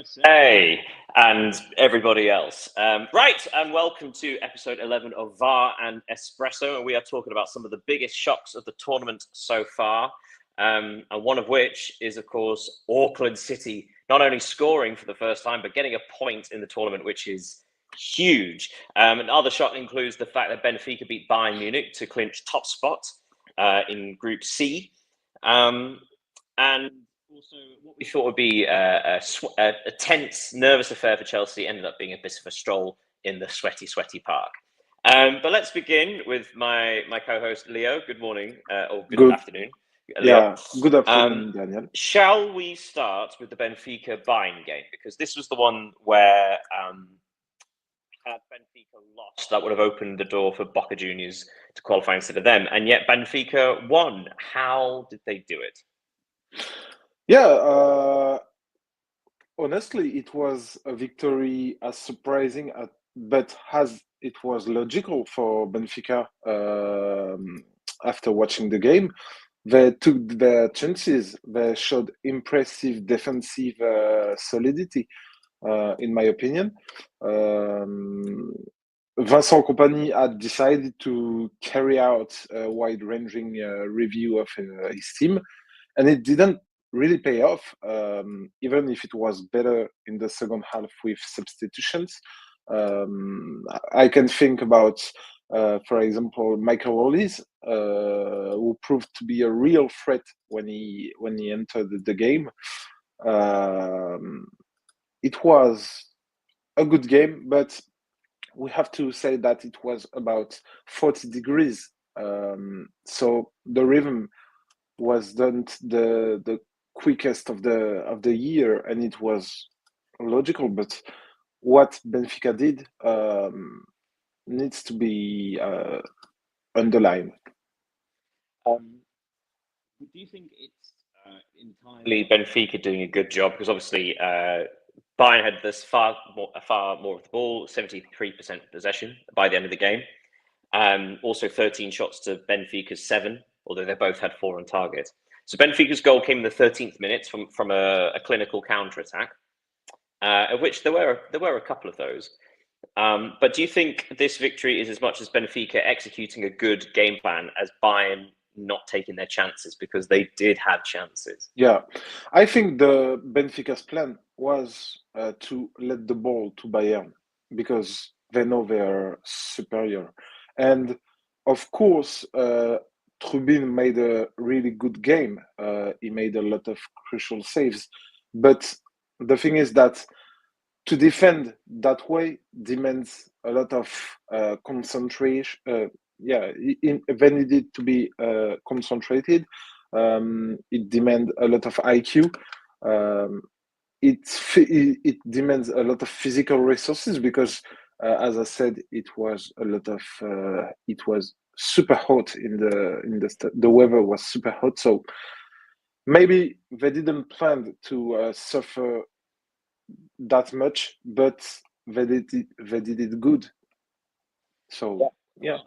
USA and everybody else. Right, and welcome to episode 11 of VAR and Espresso. And we are talking about some of the biggest shocks of the tournament so far. And one of which is, of course, Auckland City not only scoring for the first time, but getting a point in the tournament, which is huge. Another shock includes the fact that Benfica beat Bayern Munich to clinch top spot in Group C. And also, what we thought would be a tense, nervous affair for Chelsea ended up being a bit of a stroll in the sweaty park. But let's begin with my co-host, Leo. Good morning, or good afternoon, Leo. Yeah, good afternoon, Daniel. Shall we start with the Benfica-Bayern game? Because this was the one where had Benfica lost, that would have opened the door for Boca Juniors to qualify instead of them. And yet Benfica won. How did they do it? Yeah, honestly, it was a victory as surprising, but as it was logical for Benfica after watching the game. They took their chances. They showed impressive defensive solidity, in my opinion. Vincent Kompany had decided to carry out a wide-ranging review of his team, and it didn't really pay off, even if it was better in the second half with substitutions. I can think about, for example, Michael Olise, who proved to be a real threat when he entered the game. It was a good game, but we have to say that it was about 40 degrees. So the rhythm wasn't the quickest of the year, and it was logical. But what Benfica did needs to be underlined. Do you think it's entirely Benfica doing a good job? Because obviously Bayern had this far more of the ball, 73% possession by the end of the game. Also 13 shots to Benfica's 7, although they both had 4 on target. So Benfica's goal came in the 13th minute from a clinical counter-attack, of which there were a couple of those. But do you think this victory is as much as Benfica executing a good game plan as Bayern not taking their chances, because they did have chances? Yeah, I think the Benfica's plan was to let the ball to Bayern because they know they are superior. And of course, Trubin made a really good game. He made a lot of crucial saves. But the thing is that to defend that way demands a lot of concentration. They needed to be concentrated. It demands a lot of IQ. It demands a lot of physical resources because, as I said, it was super hot the weather was super hot. So maybe they didn't plan to suffer that much, but they did it good. So yeah.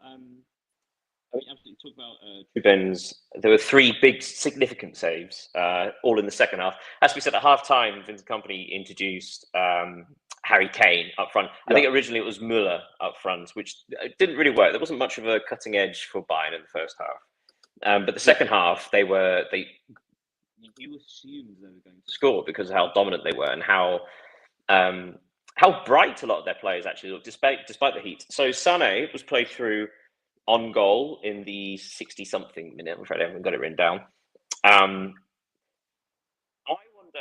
Absolutely. Talk about Trubin's. There were 3 big, significant saves, all in the second half. As we said at half time, Vincent Kompany introduced Harry Kane up front. I think originally it was Müller up front, which didn't really work. There wasn't much of a cutting edge for Bayern in the first half. But the second half, you assumed they were going to score because of how dominant they were and how bright a lot of their players actually looked, despite the heat. So Sané was played through on goal in the 60-something minute. I'm afraid I haven't got it written down. I wonder,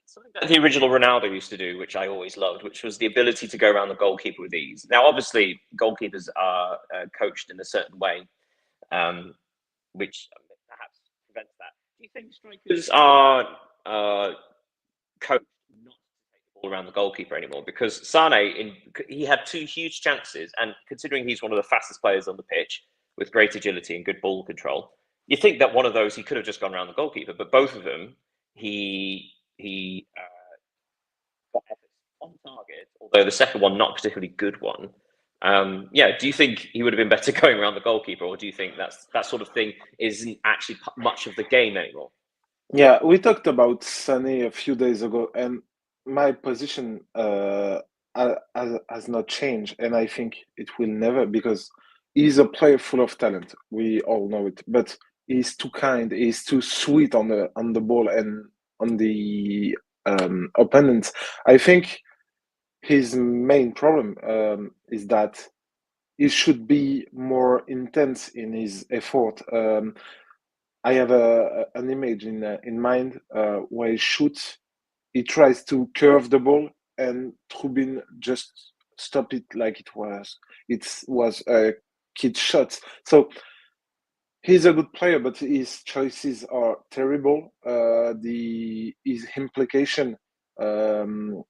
something that the original Ronaldo used to do, which I always loved, which was the ability to go around the goalkeeper with ease. Now, obviously, goalkeepers are coached in a certain way, which perhaps prevents that. Do you think strikers are coached not to take the ball around the goalkeeper anymore? Because Sané, he had 2 huge chances, and considering he's one of the fastest players on the pitch with great agility and good ball control, you think that one of those he could have just gone around the goalkeeper, but both of them he got efforts on target, although the second one not a particularly good one. Do you think he would have been better going around the goalkeeper, or do you think that sort of thing isn't actually much of the game anymore? Yeah, we talked about Sané a few days ago, and my position has not changed, and I think it will never, because he's a player full of talent. We all know it, but he's too kind. He's too sweet on the ball and on the opponents. I think his main problem is that he should be more intense in his effort. I have an image in mind where he shoots. He tries to curve the ball, and Trubin just stop it like it was a kid shot. So he's a good player, but his choices are terrible. The his implication, um,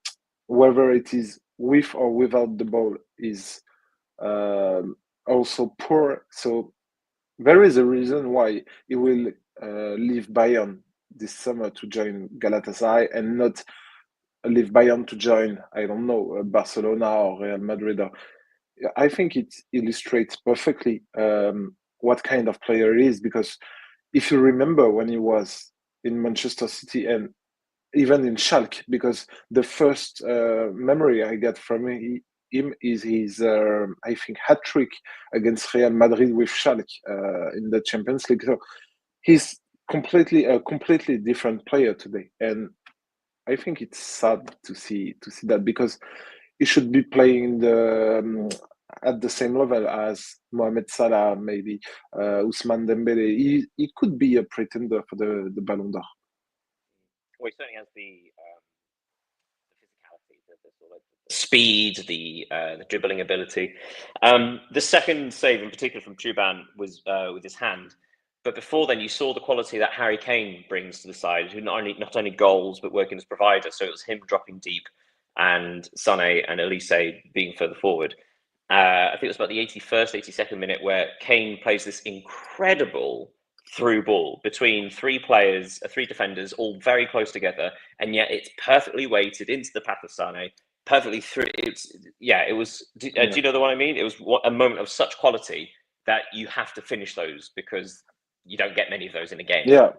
whether it is with or without the ball, is um, also poor. So there is a reason why he will leave Bayern this summer to join Galatasaray, and not leave Bayern to join, I don't know, Barcelona or Real Madrid. I think it illustrates perfectly what kind of player he is, because if you remember when he was in Manchester City and even in Schalke, because the first memory I get from him is his, I think, hat trick against Real Madrid with Schalke in the Champions League. So he's completely a completely different player today, and I think it's sad to see that, because he should be playing at the same level as Mohamed Salah, maybe Ousmane Dembele. He could be a pretender for the Ballon d'Or. Well, he certainly has the physicality, the sort of speed, the dribbling ability. The second save in particular from Truban was with his hand. But before then, you saw the quality that Harry Kane brings to the side, who not only goals but working as provider. So it was him dropping deep, and Sané and Elise being further forward. I think it was about the 81st, 82nd minute where Kane plays this incredible through ball between three players, three defenders, all very close together, and yet it's perfectly weighted into the path of Sané, perfectly through. It was. Do you know the one I mean? It was a moment of such quality that you have to finish those, because you don't get many of those in a game. Yeah,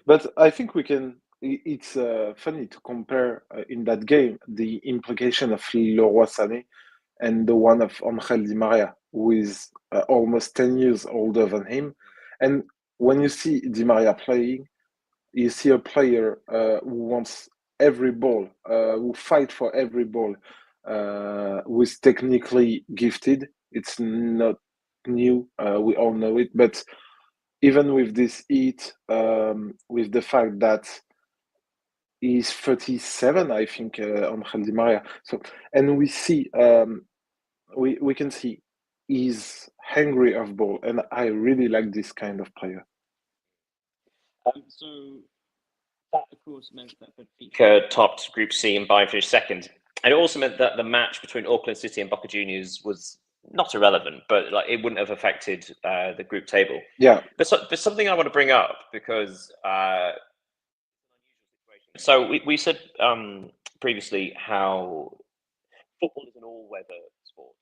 but I think we can. It's funny to compare in that game the implication of Leroy Sané and the one of Angel Di Maria, who is almost 10 years older than him. And when you see Di Maria playing, you see a player who wants every ball, who fight for every ball, who is technically gifted. It's not new, we all know it, but even with this heat, with the fact that he's 37, I think, Angel Di Maria. So, and we can see he's hungry of ball, and I really like this kind of player. So that, of course, meant that Benfica topped Group C and Bayern finished second, and it also meant that the match between Auckland City and Boca Juniors was not irrelevant, but like it wouldn't have affected the group table. Yeah, but something I want to bring up, because so we said previously how football is an all-weather sport,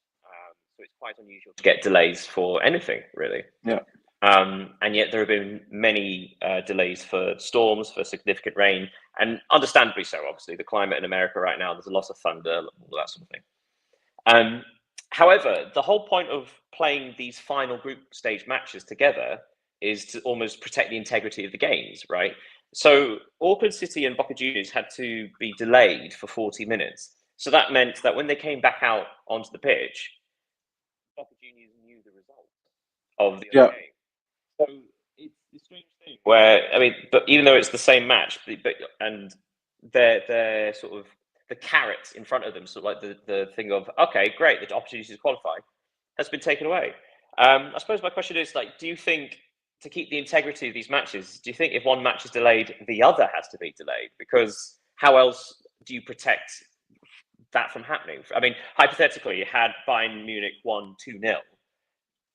so it's quite unusual to get delays for anything, really. yeah. And yet there have been many delays for storms, for significant rain, and understandably so. Obviously, the climate in America right now, there's a lot of thunder, all that sort of thing. However, the whole point of playing these final group stage matches together is to almost protect the integrity of the games, right? So Auckland City and Boca Juniors had to be delayed for 40 minutes. So that meant that when they came back out onto the pitch, Boca Juniors knew the result of the other game. So it's a strange thing where, I mean, but even though it's the same match, and they're sort of the carrot in front of them, sort of like the thing of, okay, great, the opportunity to qualify has been taken away. I suppose my question is, like, do you think, to keep the integrity of these matches, do you think if one match is delayed, the other has to be delayed? Because how else do you protect that from happening? I mean, hypothetically, had Bayern Munich won 2-0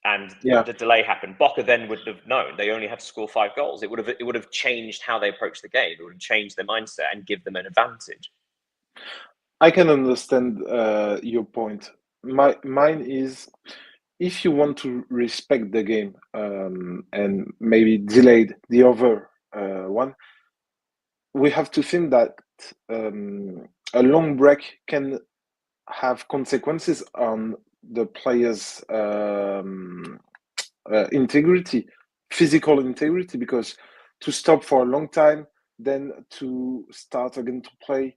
and the delay happened, Boca then would have known they only had to score 5 goals. It would have changed how they approach the game. It would have changed their mindset and give them an advantage. I can understand your point. Mine is, if you want to respect the game and maybe delayed the other one, we have to think that a long break can have consequences on the players' integrity, physical integrity, because to stop for a long time, then to start again to play,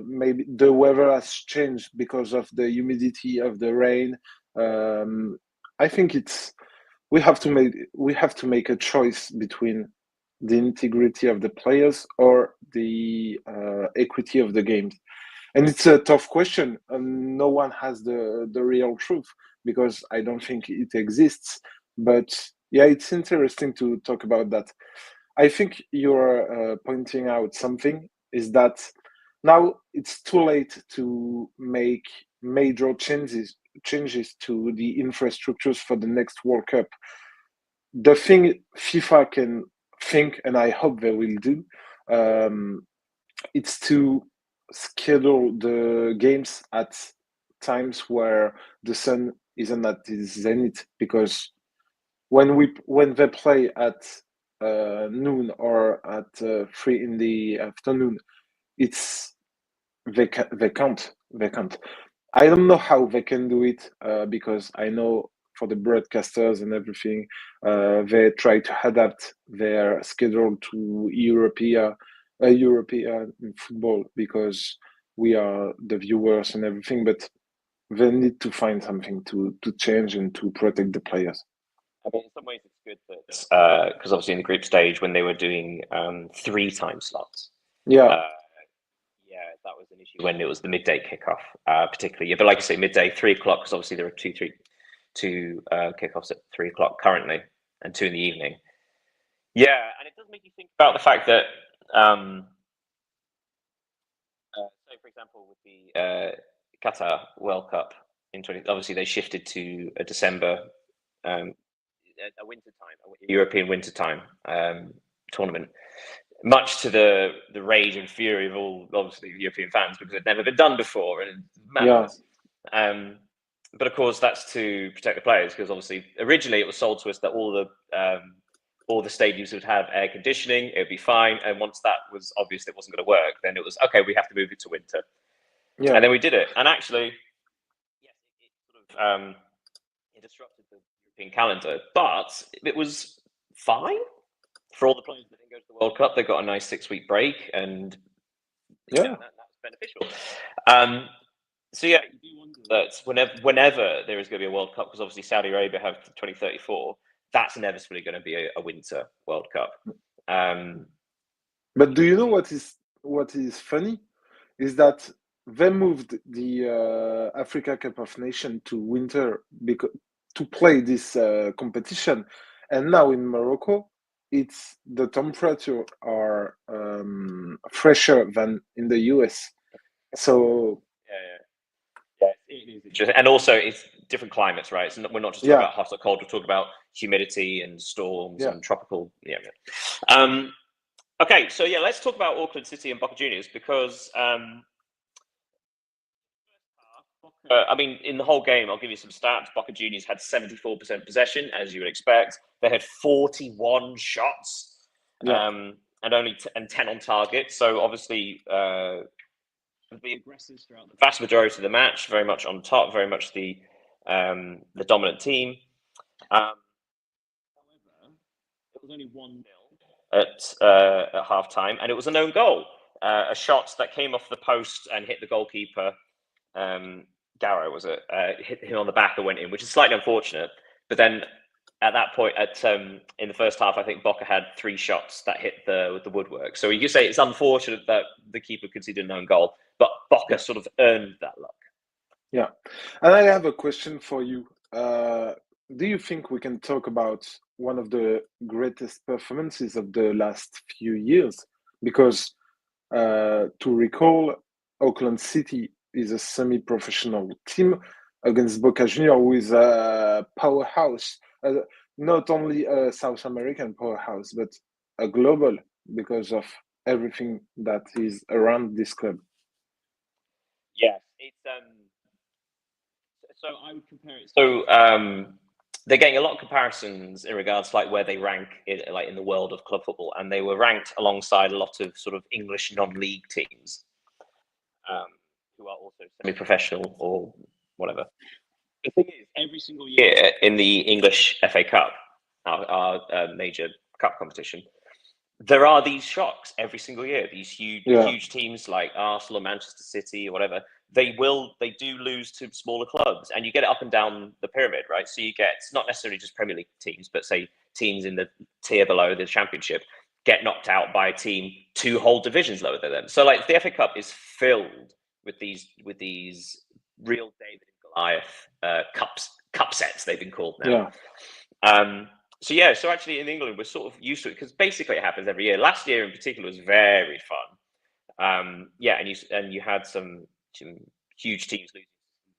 maybe the weather has changed because of the humidity of the rain. I think we have to make a choice between the integrity of the players or the equity of the games. And it's a tough question, and no one has the real truth because I don't think it exists. But yeah, it's interesting to talk about that. I think you're pointing out something is that now it's too late to make major changes to the infrastructures for the next World Cup. The thing FIFA can think, and I hope they will do, um, it's to schedule the games at times where the sun isn't at its zenith, because when they play at noon or at 3 in the afternoon, it's they can't. I don't know how they can do it, because I know for the broadcasters and everything, they try to adapt their schedule to European football because we are the viewers and everything. But they need to find something to change and to protect the players. I mean, in some ways, it's good that because obviously in the group stage when they were doing 3 time slots, Yeah, yeah, that was an issue when it was the midday kickoff, particularly. Yeah, but like I say, midday 3 o'clock, because obviously there are two kickoffs at 3 o'clock currently, and 2 in the evening. Yeah, and it does make you think about the fact that, say for example, with the Qatar World Cup in 20, obviously they shifted to a December, a winter time, a European winter time tournament, much to the rage and fury of all obviously European fans because it had never been done before and yeah, madness. But of course, that's to protect the players because obviously originally it was sold to us that all the stadiums would have air conditioning, it would be fine. And once that was obvious that it wasn't going to work, then it was okay. We have to move it to winter, yeah, and then we did it. And actually, yes, it sort of it disrupted the European calendar, but it was fine for all the players that didn't go to the World Cup. They got a nice 6 week break, and yeah, that was beneficial. Um, so yeah, you do wonder that whenever there is going to be a World Cup, because obviously Saudi Arabia have 2034, that's inevitably going to be a winter World Cup. But do you know what is funny? Is that they moved the Africa Cup of Nations to winter because to play this competition, and now in Morocco, it's the temperature are fresher than in the US. So Yeah, it is interesting. And also, it's different climates, right? So we're not just talking yeah, about hot or cold. We're talking about humidity and storms yeah, and tropical. Yeah. Okay, so yeah, let's talk about Auckland City and Boca Juniors because I mean, in the whole game, I'll give you some stats. Boca Juniors had 74% possession, as you would expect. They had 41 shots, yeah, and only 10 on target. So obviously, the aggressors throughout the vast majority of the match, very much on top, very much the dominant team. However, it was only 1-0 at half time, and it was a known goal, a shot that came off the post and hit the goalkeeper. Garrow was it? Hit him on the back and went in, which is slightly unfortunate. But then at that point, in the first half, I think Boca had 3 shots that hit the woodwork. So you could say it's unfortunate that the keeper conceded a known goal, but Boca yeah, sort of earned that luck. yeah. And I have a question for you. Do you think we can talk about one of the greatest performances of the last few years? Because to recall, Auckland City is a semi-professional team against Boca Junior, who is a powerhouse, not only a South American powerhouse, but a global because of everything that is around this club. Yes, it's so I would compare it. So they're getting a lot of comparisons in regards to like where they rank in the world of club football, and they were ranked alongside a lot of sort of English non-league teams. who are also semi-professional or whatever. The thing is, every single year in the English FA Cup, our major cup competition, there are these shocks every single year. These huge teams like Arsenal, Manchester City, or whatever. They do lose to smaller clubs, and you get it up and down the pyramid, right? So you get not necessarily just Premier League teams, but say teams in the tier below the Championship get knocked out by a team 2 whole divisions lower than them. So like the FA Cup is filled with these real David and Goliath cup sets, they've been called now. So actually in England we're sort of used to it because basically it happens every year. Last year in particular was very fun. And you had some huge teams losing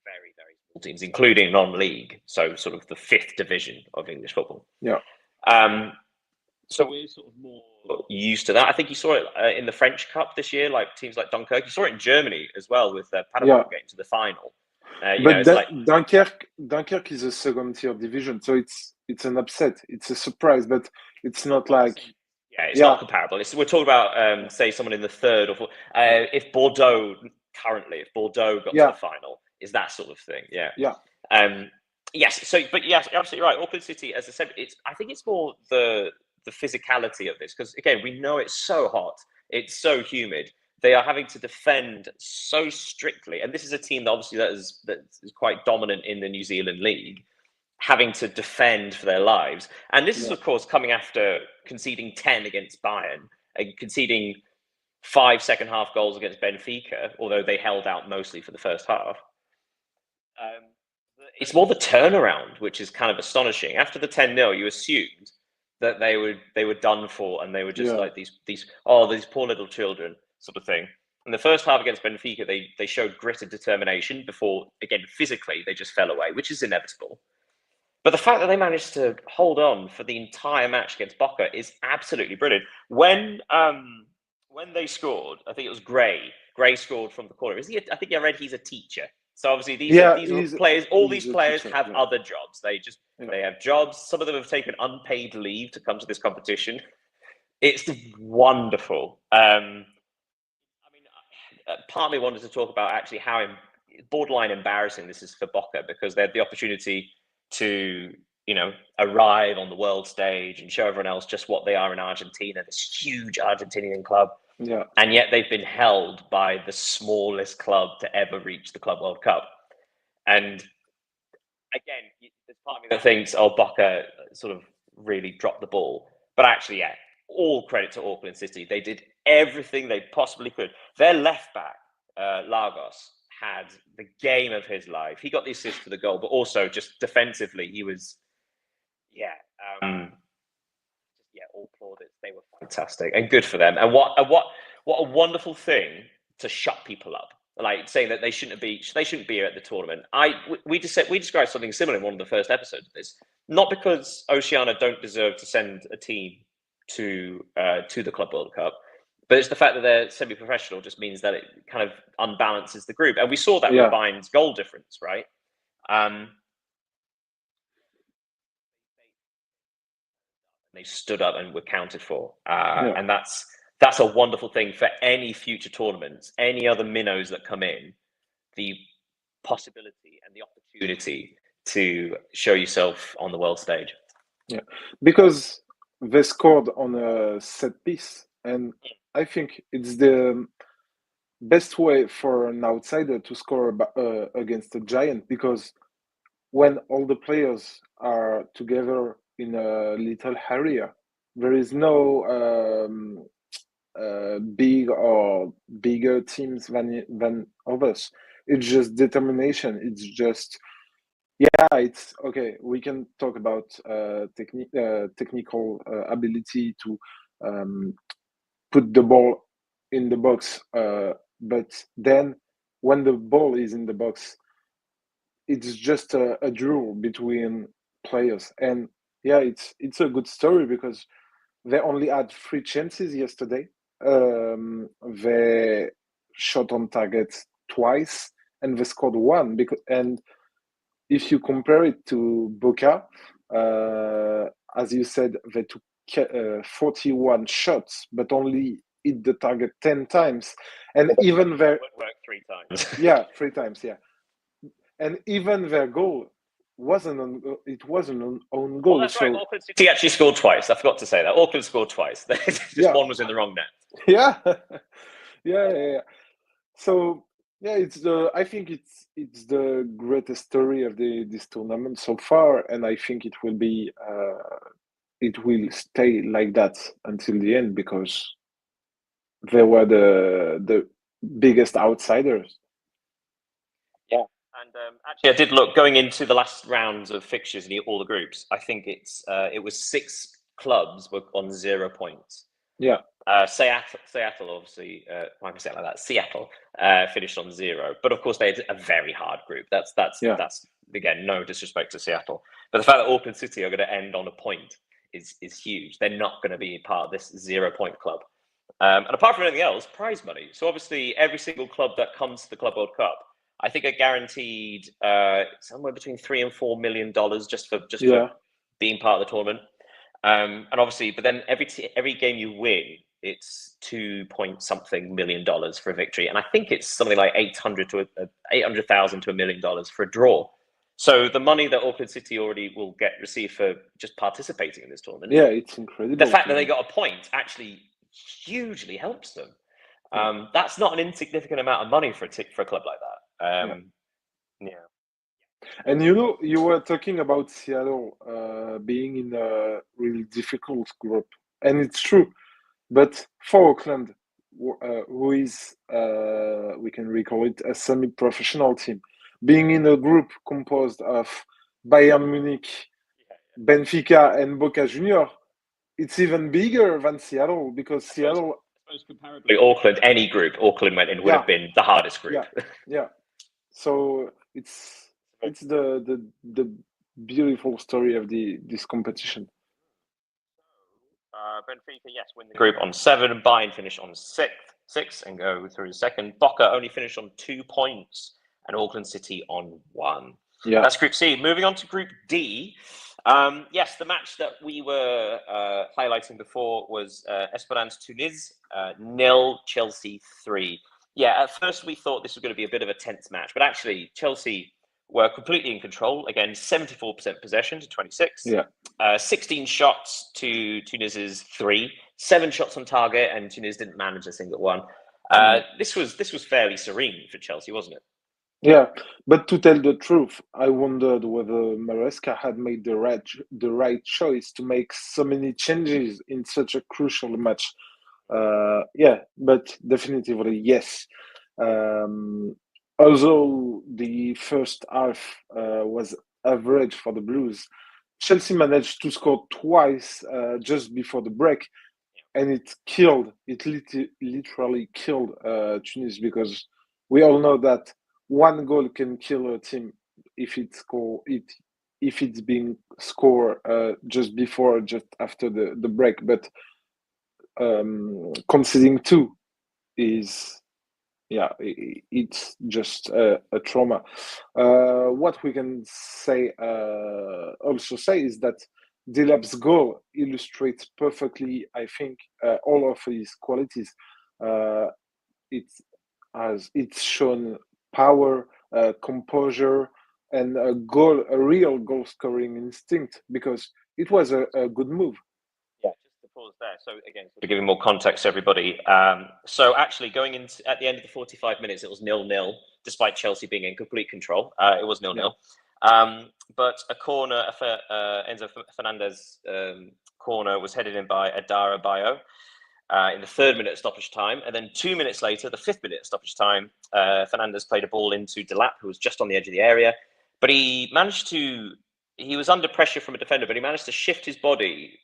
very, very small teams, including non-league, so sort of the 5th division of English football. So we're sort of more used to that. I think you saw it in the French Cup this year, like teams like Dunkirk. You saw it in Germany as well with Paderborn getting to the final. Dunkirk is a 2nd-tier division, so it's an upset. It's a surprise, but it's not like it's not comparable. We're talking about say someone in the 3rd or 4th. If Bordeaux got to the final, is that sort of thing? Yes. So, but yes, you're absolutely right. Auckland City, as I said, I think it's more the physicality of this because again, we know it's so hot, it's so humid. They are having to defend so strictly, and this is a team that obviously that is quite dominant in the New Zealand League, having to defend for their lives. And this is, of course, coming after conceding 10 against Bayern and conceding 5 second-half goals against Benfica, although they held out mostly for the first half. It's more the turnaround, which is kind of astonishing. After the 10-0, you assumed that they were done for, and they were just like these poor little children sort of thing. In the first half against Benfica, they showed grit and determination before, again, physically, they just fell away, which is inevitable. But the fact that they managed to hold on for the entire match against Boca is absolutely brilliant. When they scored, I think it was Gray. Gray scored from the corner. I think I read he's a teacher. So obviously these players, all these players have other jobs. They have jobs. Some of them have taken unpaid leave to come to this competition. It's wonderful. I mean, part of me wanted to talk about actually how borderline embarrassing this is for Boca because they had the opportunity to, arrive on the world stage and show everyone else just what they are in Argentina, this huge Argentinian club. Yeah. And yet they've been held by the smallest club to ever reach the Club World Cup. And again, there's part of me that thinks, Boca sort of really dropped the ball. But actually, all credit to Auckland City. They did everything they possibly could. Their left back, Lagos, had the game of his life. He got the assist for the goal, but also just defensively, he was, all plaudits. They were fantastic and good for them. And what a wonderful thing to shut people up, like saying that they shouldn't be here at the tournament. We described something similar in one of the first episodes of this. Not because Oceania don't deserve to send a team to the Club World Cup, but it's the fact that they're semi-professional just means that it kind of unbalances the group, and we saw that with Bayern's goal difference, right? They stood up and were counted for, and that's a wonderful thing for any future tournaments, any other minnows that come in, the possibility and the opportunity to show yourself on the world stage. Yeah, because they scored on a set piece, and I think it's the best way for an outsider to score against a giant, because when all the players are together in a little area, there is no big or bigger teams than others. It's just determination. It's just it's okay. We can talk about technical ability to put the ball in the box, but then when the ball is in the box, it's just a draw between players. And it's a good story because they only had 3 chances yesterday. They shot on target twice and they scored 1. And if you compare it to Boca, as you said, they took 41 shots, but only hit the target 10 times, and even their It worked 3 times. yeah, 3 times, yeah, and even their goal wasn't an own goal. Well, that's right. Auckland City actually scored twice. I forgot to say that. Auckland scored twice. Just one was in the wrong net. Yeah, yeah. So yeah, I think it's the greatest story of this tournament so far, and I think it will stay like that until the end because they were the biggest outsiders. Yeah. And actually, I did look going into the last rounds of fixtures in all the groups. I think it was 6 clubs were on 0 points. Yeah. Seattle, obviously, why am I saying like that? Seattle finished on 0, but of course they had a very hard group. That's again, no disrespect to Seattle, but the fact that Auckland City are going to end on a point is huge. They're not going to be part of this 0 point club. And apart from anything else, prize money. So obviously, every single club that comes to the Club World Cup, I think are guaranteed somewhere between $3 and $4 million just for being part of the tournament. And obviously, but then every game you win, it's 2 point something million for a victory, and I think it's something like 800,000 to $1 million for a draw. So the money that Auckland City already will receive for just participating in this tournament, yeah, it's incredible. The fact that they got a point actually hugely helps them. That's not an insignificant amount of money for a club like that. Yeah. And you were talking about Seattle being in a really difficult group, and it's true. But for Auckland, who is, we can recall it, a semi-professional team, being in a group composed of Bayern Munich, Benfica, and Boca Junior, it's even bigger than Seattle because Seattle. Comparably, Auckland, any group Auckland went in would have been the hardest group. Yeah. So it's the beautiful story of this competition. Benfica, yes, win the group on 7. Bayern finish on 6 and go through the second. Boca only finished on 2 points, and Auckland City on 1. Yeah, that's Group C. Moving on to Group D. Yes, the match that we were highlighting before was Esperance Tunis 0, Chelsea 3. Yeah, at first we thought this was going to be a bit of a tense match, but actually Chelsea were completely in control. Again, 74% possession to 26. Yeah. 16 shots to Tunis's 3. 7 shots on target, and Tunis didn't manage a single one. This was fairly serene for Chelsea, wasn't it? Yeah, but to tell the truth, I wondered whether Maresca had made the right choice to make so many changes in such a crucial match. Yeah, but definitively yes. Although the first half was average for the Blues, Chelsea managed to score twice just before the break, and it literally killed Tunis, because we all know that one goal can kill a team if it's being scored just before or just after the break. But conceding 2 is, yeah, it's just a trauma. What we can also say is that Delap's goal illustrates perfectly, I think, all of his qualities. It's shown power, composure, and a real goal scoring instinct, because it was a good move. Yeah, just to pause there. So again, to give more context to everybody. So actually, going into at the end of the 45 minutes, it was 0-0, despite Chelsea being in complete control. It was 0-0. But a corner, Enzo Fernandez corner, was headed in by Adara Bayo in the 3rd minute stoppage time, and then 2 minutes later, the 5th minute stoppage time, Fernandez played a ball into Delap, who was just on the edge of the area, but he was under pressure from a defender, but he managed to shift his body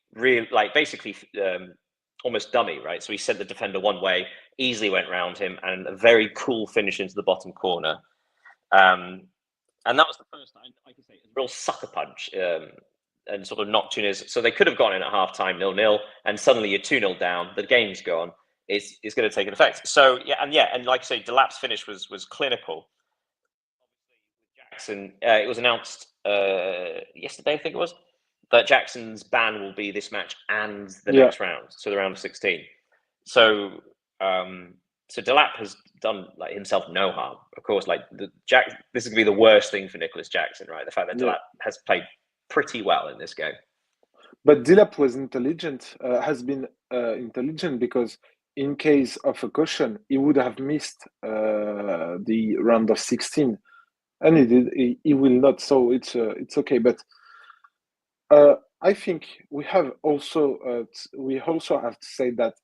basically almost dummy, right? So he sent the defender one way, easily went round him, and a very cool finish into the bottom corner. And that was the first time, I can say, a real sucker punch and sort of knocked Tunis. So they could have gone in at half-time 0-0, and suddenly you're 2-0 down, the game's gone. It's going to take an effect. So, and like I say, Delap's finish was clinical. Jackson, it was announced yesterday, I think it was, that Jackson's ban will be this match and the next round, so the round of 16. So so Delap has done like himself no harm. Of course, like this is gonna be the worst thing for Nicholas Jackson, right? The fact that Delap has played pretty well in this game. But Dilap was intelligent, has been intelligent because in case of a caution, he would have missed the round of 16, and he did. He will not, so it's okay. But I think we also have to say that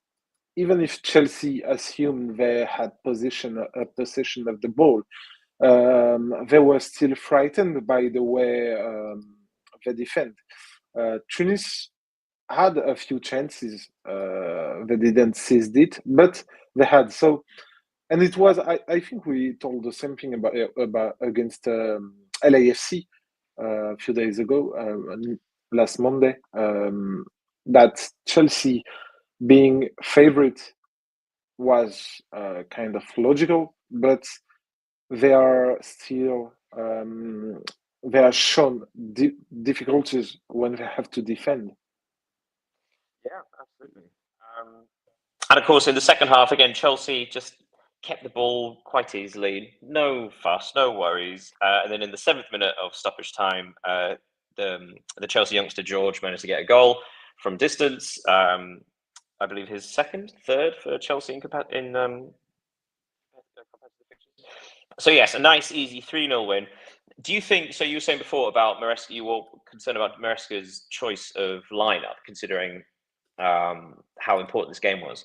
even if Chelsea assumed they had possession of the ball, they were still frightened by the way they defend. Tunis had a few chances. They didn't seize it, but they had. So, and it was. I think we told the same thing about against LAFC a few days ago, last Monday. That Chelsea being favorite was kind of logical, but they are still they are shown difficulties when they have to defend. Yeah, absolutely. And of course, in the second half, again, Chelsea just kept the ball quite easily. No fuss, no worries. And then in the 7th minute of stoppage time, the Chelsea youngster George managed to get a goal from distance. I believe his third for Chelsea in competitive fixtures. So yes, a nice, easy 3-0 win. Do you think? So you were saying before about Maresca. You were concerned about Maresca's choice of lineup, considering how important this game was.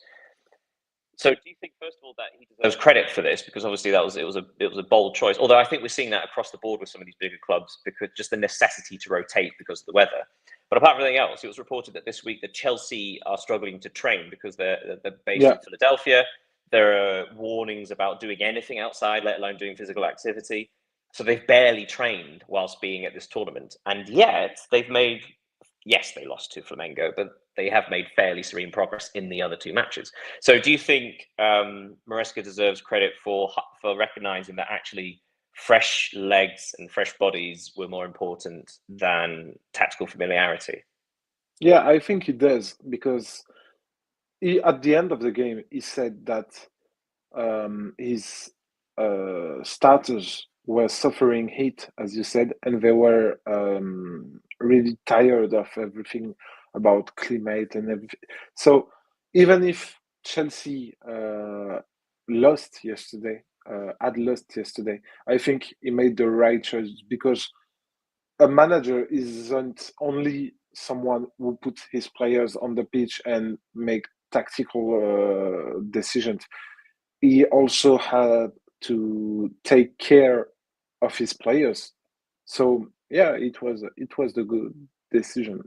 So do you think, first of all, that he deserves credit for this? Because obviously it was a bold choice. Although I think we're seeing that across the board with some of these bigger clubs, because just the necessity to rotate because of the weather. But apart from anything else, it was reported that this week that Chelsea are struggling to train because they're based in Philadelphia. There are warnings about doing anything outside, let alone doing physical activity. So they've barely trained whilst being at this tournament, and yet they've made. Yes, they lost to Flamengo, but they have made fairly serene progress in the other two matches. So, do you think Maresca deserves credit for recognizing that actually fresh legs and fresh bodies were more important than tactical familiarity? Yeah, I think he does because at the end of the game he said that his starters were suffering heat, as you said, and they were really tired of everything about climate and everything. So even if Chelsea lost yesterday, I think he made the right choice because a manager isn't only someone who puts his players on the pitch and make tactical decisions. He also had to take care of his players. So yeah, it was the good decision,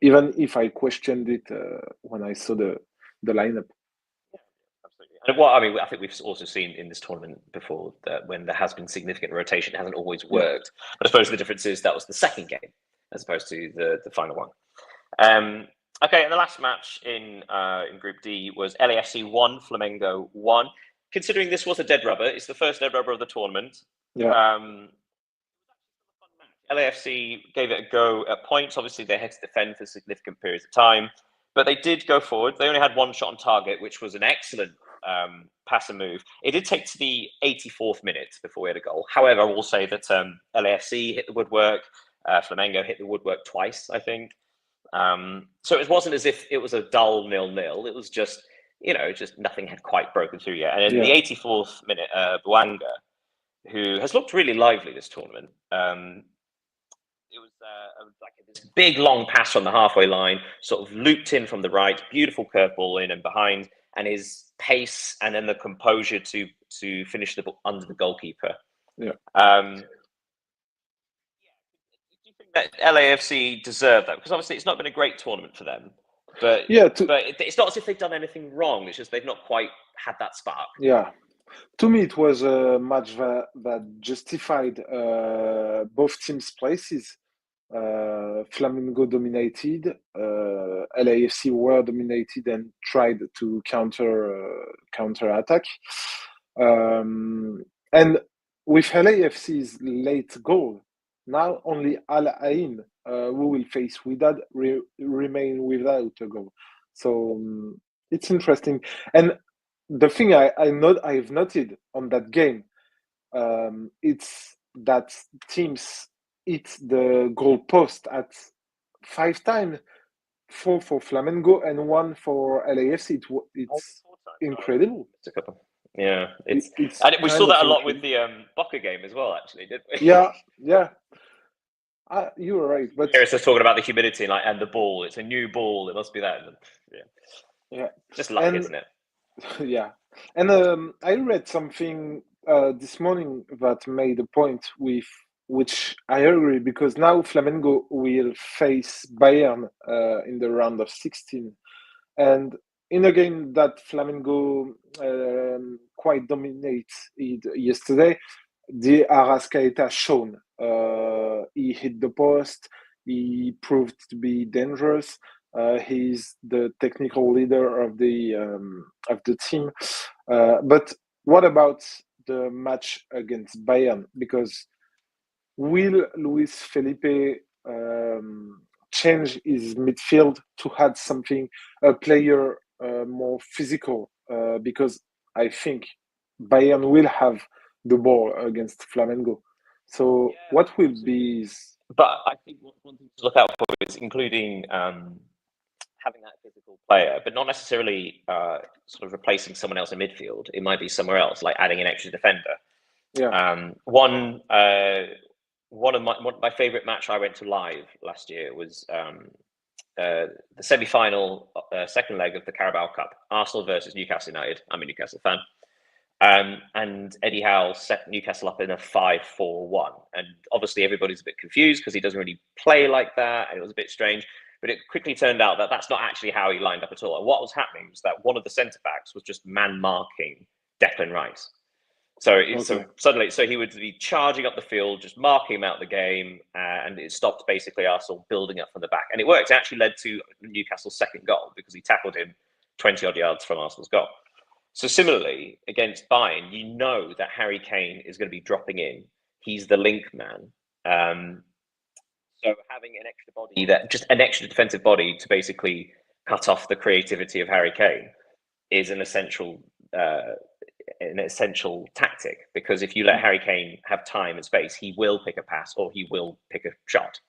even if I questioned it when I saw the lineup. Absolutely. And what I mean, I think we've also seen in this tournament before that when there has been significant rotation, it hasn't always worked. But I suppose the difference is that was the second game as opposed to the final one. Okay, and the last match in Group D was LAFC 1, Flamengo 1. Considering this was a dead rubber, it's the first dead rubber of the tournament. Yeah. LAFC gave it a go at points. Obviously, they had to defend for significant periods of time, but they did go forward. They only had one shot on target, which was an excellent pass and move. It did take to the 84th minute before we had a goal. However, I will say that LAFC hit the woodwork. Flamengo hit the woodwork twice, I think. So it wasn't as if it was a dull 0-0. It was just, just nothing had quite broken through yet. And in the 84th minute, Buanga, who has looked really lively this tournament, it was like this big long pass from the halfway line, sort of looped in from the right, beautiful curveball in and behind, and his pace and then the composure to finish the ball under the goalkeeper. Yeah. Do you think that LAFC deserve that? Because obviously it's not been a great tournament for them, but it's not as if they've done anything wrong. It's just they've not quite had that spark. Yeah. To me, it was a match that justified both teams' places. Flamengo dominated, LAFC were dominated and tried to counter attack. And with LAFC's late goal, now only Al Ain, who will face Wydad, remain without a goal. So it's interesting. And the thing I've noted on that game, it's that teams hit the goal post at 5 times, four for Flamengo and one for LAFC. It's incredible. It's a couple. Yeah, It's and we saw kind of that a lot with incredible. the Boca game as well, actually, didn't we? Yeah, yeah. You were right, but It's just talking about the humidity, like, and the ball. It's a new ball. It must be that. Yeah, yeah, just luck, and isn't it? yeah, and I read something this morning that made a point with which I agree because now Flamengo will face Bayern in the round of 16, and in a game that Flamengo quite dominated yesterday, the Arrascaeta shone. He hit the post. He proved to be dangerous. He's the technical leader of the team. But what about the match against Bayern? Because will Luis Felipe change his midfield to add something, a player more physical? Because I think Bayern will have the ball against Flamengo. So Yeah, what will absolutely. be his, But I think one thing to look out for is including having that physical player, but not necessarily sort of replacing someone else in midfield. It might be somewhere else, like adding an extra defender. yeah, One of my favorite match I went to live last year was the semi-final, second leg of the Carabao Cup, Arsenal versus Newcastle United. I'm a Newcastle fan. And Eddie Howe set Newcastle up in a 5-4-1. And obviously everybody's a bit confused because he doesn't really play like that. And it was a bit strange. But it quickly turned out that that's not actually how he lined up at all. And what was happening was that one of the centre backs was just man marking Declan Rice. okay, So he would be charging up the field, just marking him out of the game, and it stopped basically Arsenal building up from the back. And it worked. It actually led to Newcastle's second goal because he tackled him 20 odd yards from Arsenal's goal. So similarly, against Bayern, you know that Harry Kane is going to be dropping in. He's the link man. So having an extra body, that just an extra defensive body to basically cut off the creativity of Harry Kane, is an essential tactic, because if you let Harry Kane have time and space, he will pick a pass or he will pick a shot.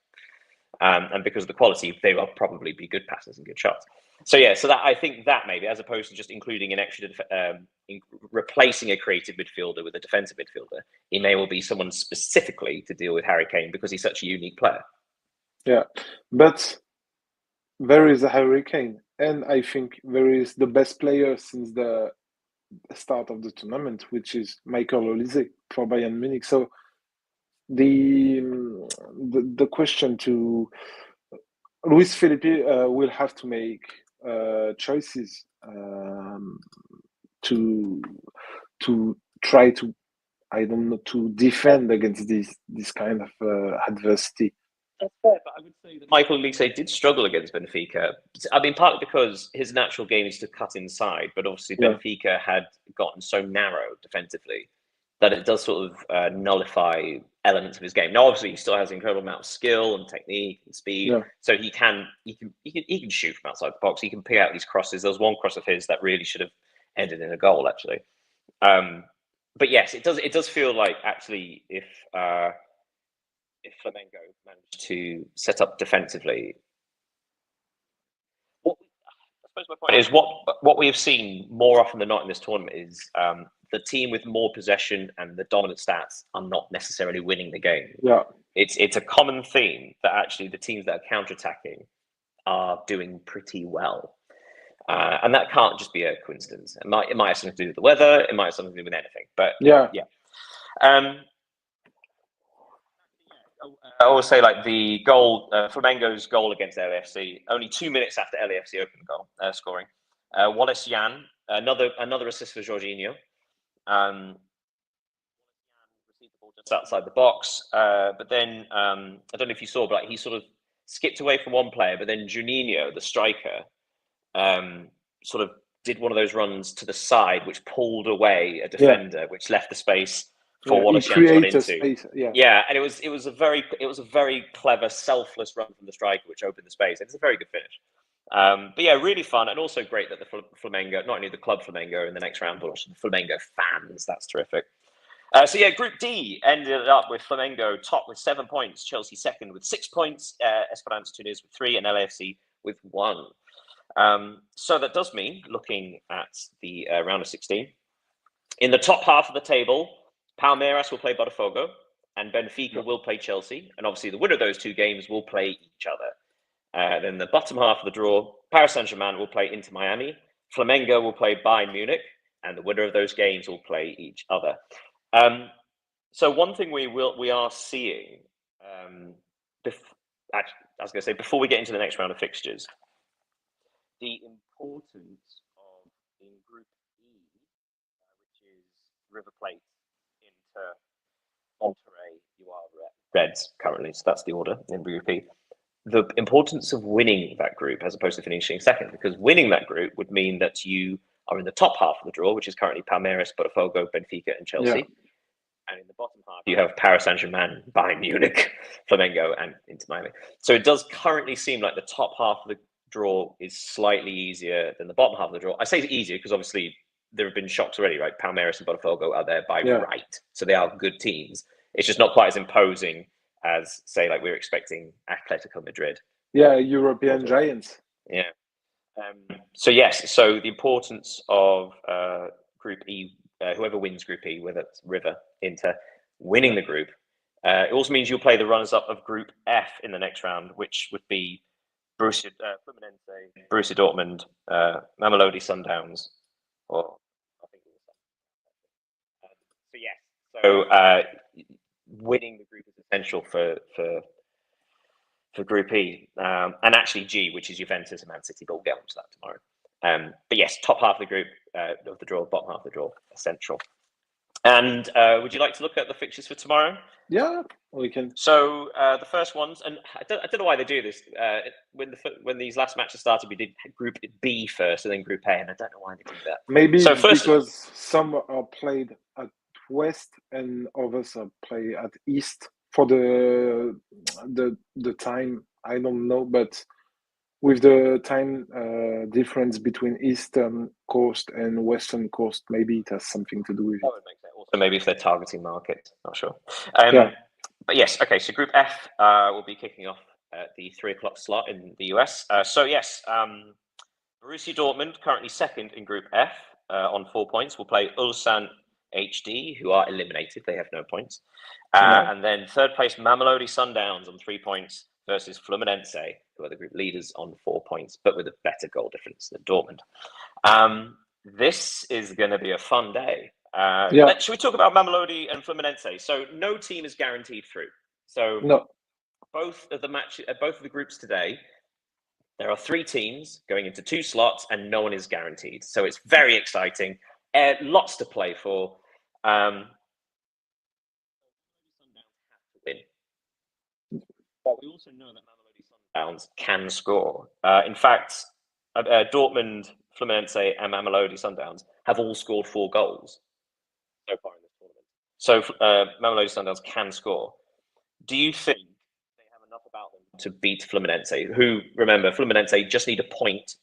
And because of the quality, they will probably be good passes and good shots. So yeah, so that I think that maybe, as opposed to just including an extra, replacing a creative midfielder with a defensive midfielder, it may well be someone specifically to deal with Harry Kane because he's such a unique player. yeah, but there is a Harry Kane, and I think there is the best player since the start of the tournament, which is Michael Olise for Bayern Munich. So the the question to Luis Felipe will have to make choices to try to, I don't know, to defend against this kind of adversity. That's fair, but I would say that Michael Olise did struggle against Benfica. I mean, partly because his natural game is to cut inside, but obviously Yeah, Benfica had gotten so narrow defensively that it does sort of nullify elements of his game. Now, obviously, he still has an incredible amount of skill and technique and speed, yeah, so he can shoot from outside the box. He can pick out these crosses. There was one cross of his that really should have ended in a goal, actually. But yes, it does feel like, actually, if Flamengo managed to set up defensively, I suppose my point is, what we have seen more often than not in this tournament is the team with more possession and the dominant stats are not necessarily winning the game. yeah, It's a common theme that actually the teams that are counterattacking are doing pretty well. And that can't just be a coincidence. It might have something to do with the weather. It might have something to do with anything. But yeah, yeah. I always say, like, the goal, Flamengo's goal against LAFC, only 2 minutes after LAFC opened goal scoring. Wallace Jan, another assist for Jorginho. Received the ball just outside the box, but then I don't know if you saw, but like, he sort of skipped away from one player, but then Juninho, the striker, sort of did one of those runs to the side, which pulled away a yeah, defender, which left the space for yeah. He Wallace Jan to run creates a into. space. Yeah, Yeah, and it was a very clever, selfless run from the striker, which opened the space. It's a very good finish. But yeah, really fun, and also great that the Flamengo, not only the club Flamengo in the next round, but also the Flamengo fans. That's terrific. So yeah, Group D ended up with Flamengo top with 7 points, Chelsea second with 6 points, Esperance Tunis with 3, and LAFC with 1. So that does mean, looking at the round of 16, in the top half of the table, Palmeiras will play Botafogo, and Benfica will play Chelsea, and obviously the winner of those two games will play each other. Then the bottom half of the draw, Paris Saint-Germain will play Inter Miami, Flamengo will play Bayern Munich, and the winner of those games will play each other. So one thing we are seeing, I was going to say, before we get into the next round of fixtures, the importance of in Group E, which is River Plate, Inter, Monterrey, you are Reds currently, so that's the order in Group E. The importance of winning that group as opposed to finishing second, because winning that group would mean that you are in the top half of the draw, which is currently Palmeiras, Botafogo, Benfica, and Chelsea. Yeah. And in the bottom half, you have Paris Saint-Germain, Bayern Munich, Flamengo, and Inter Miami. So it does currently seem like the top half of the draw is slightly easier than the bottom half of the draw. I say it's easier because obviously there have been shocks already, right? Palmeiras and Botafogo are there by right. So they are good teams. It's just not quite as imposing as, say, like we were expecting Atletico Madrid. Yeah, European giants. Yeah. So yes, so the importance of Group E, whoever wins Group E, whether it's River, Inter, winning the group, it also means you'll play the runners-up of Group F in the next round, which would be Borussia, Fluminense, Borussia Dortmund, Mamelodi Sundowns, or I think it was so winning the group is essential for Group E, and actually G, which is Juventus and Man City, but we'll get onto that tomorrow. But yes, top half of the group of the draw, bottom half of the draw, essential. And would you like to look at the fixtures for tomorrow? Yeah, we can. So the first ones, and I don't know why they do this. When these last matches started, we did Group B first and then Group A, and I don't know why they did that. Maybe so because some are played at West and others are played at East for the time. I don't know, but with the time difference between Eastern Coast and Western Coast, maybe it has something to do with it. That would make sense. Also, maybe if they're targeting market, not sure. But yes, okay. So Group F will be kicking off at the 3:00 slot in the US. So yes, Borussia Dortmund, currently second in Group F on 4 points, will play Ulsan HD, who are eliminated. They have no points. And then third place, Mamelodi Sundowns on 3 points versus Fluminense, who are the group leaders on 4 points, but with a better goal difference than Dortmund. This is going to be a fun day. Should we talk about Mamelodi and Fluminense? So no team is guaranteed through. So both of the groups today, there are 3 teams going into 2 slots, and no one is guaranteed. So it's very exciting. Lots to play for. Win. But we also know that Mamelodi Sundowns can score. In fact, Dortmund, Fluminense, and Mamelodi Sundowns have all scored 4 goals so far in this tournament. So Mamelodi Sundowns can score. Do you think they have enough about them to beat Fluminense? Who, remember, Fluminense just need a point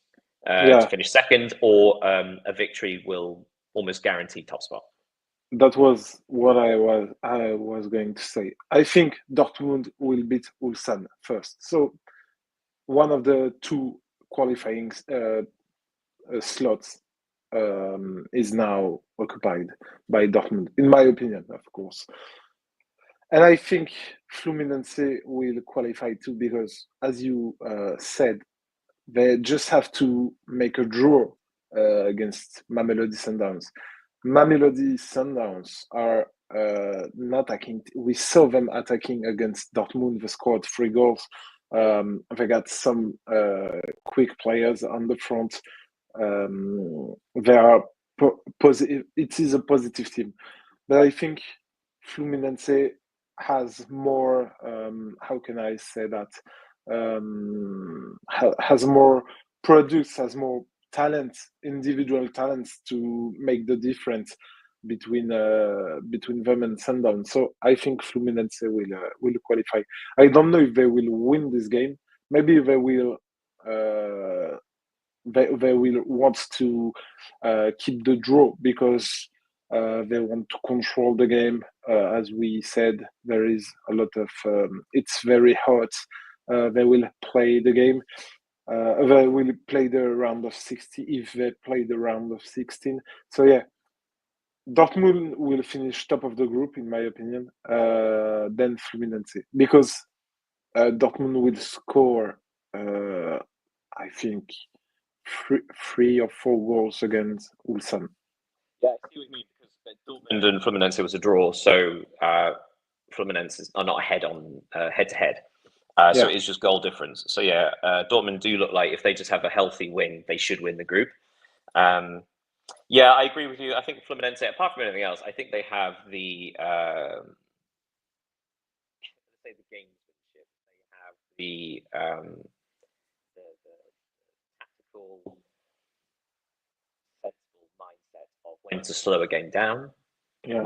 to finish second, or a victory will almost guarantee top spot? That was what I was going to say. I think Dortmund will beat Ulsan first. So one of the 2 qualifying slots is now occupied by Dortmund, in my opinion, of course. And I think Fluminense will qualify too, because, as you said, they just have to make a draw against Mamelodi Sundowns. Mamelodi Sundowns are not attacking. We saw them attacking against Dortmund. They scored 3 goals. They got some quick players on the front. They are positive. It is a positive team, but I think Fluminense has more. How can I say that? Has more products, has more talents, individual talents to make the difference between them and Sundown. So I think Fluminense will qualify. I don't know if they will win this game. Maybe they will they will want to keep the draw because they want to control the game. As we said, there is a lot of it's very hot. They will play the game. They will play the round of 60 if they play the round of 16. So yeah, Dortmund will finish top of the group in my opinion. Then Fluminense because Dortmund will score. I think three or four goals against Ulsan. Yeah, I see what you mean because Dortmund and Fluminense was a draw, so Fluminense are not ahead on head to head. So it's just goal difference. So yeah, Dortmund do look like if they just have a healthy win, they should win the group. Yeah, I agree with you. I think Fluminense, apart from anything else, I think they have the let's say the gamesmanship. They have the tactical, sensible mindset of when to slow a game down, when to